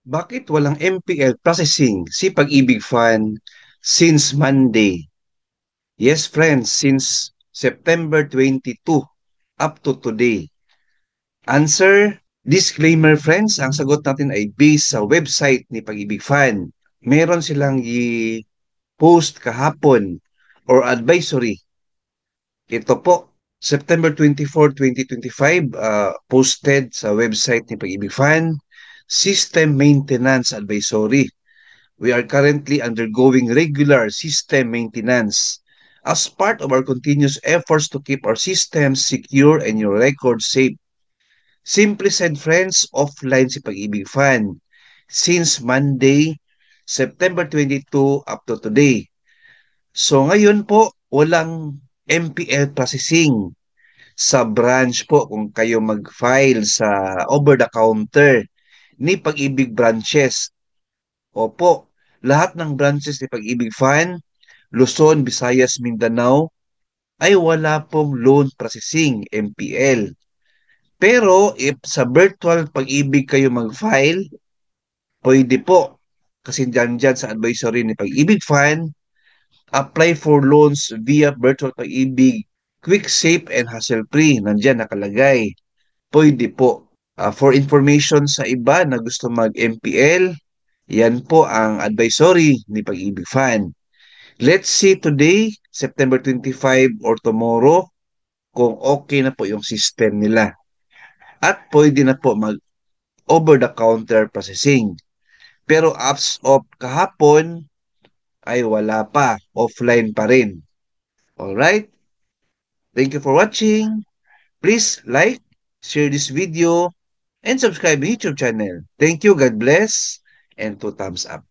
Bakit walang MPL processing si Pag-ibig Fan since Monday? Yes, friends, since September 22 up to today. Answer, disclaimer friends, ang sagot natin ay based sa website ni Pag-ibig Fan. Meron silang i-post kahapon or advisory. Ito po, September 24, 2025, posted sa website ni Pag-ibig Fan, System Maintenance Advisory. We are currently undergoing regular system maintenance as part of our continuous efforts to keep our systems secure and your records safe. Simply said, friends, offline si Pag-ibig Fan since Monday, September 22 up to today. So ngayon po, walang MPL processing sa branch po kung kayo mag-file sa over-the-counter ni Pag-ibig branches. Opo, lahat ng branches ni Pag-ibig Fan, Luzon, Visayas, Mindanao ay wala pong loan processing, MPL. Pero if sa virtual Pag-ibig kayo mag-file, pwede po. Kasi dyan sa advisory ni Pag-ibig Fan, apply for loans via virtual Pag-ibig, quick, safe, and hassle-free. Nandyan nakalagay. Pwede po. For information sa iba na gusto mag-MPL, yan po ang advisory ni Pag-ibig Fan. Let's see today, September 25 or tomorrow, kung okay na po yung system nila. At pwede na po mag over-the-counter processing. Pero apps of kahapon ay wala pa, offline pa rin. Alright? Thank you for watching. Please like, share this video, and subscribe to YouTube channel. Thank you, God bless, and 2 thumbs up.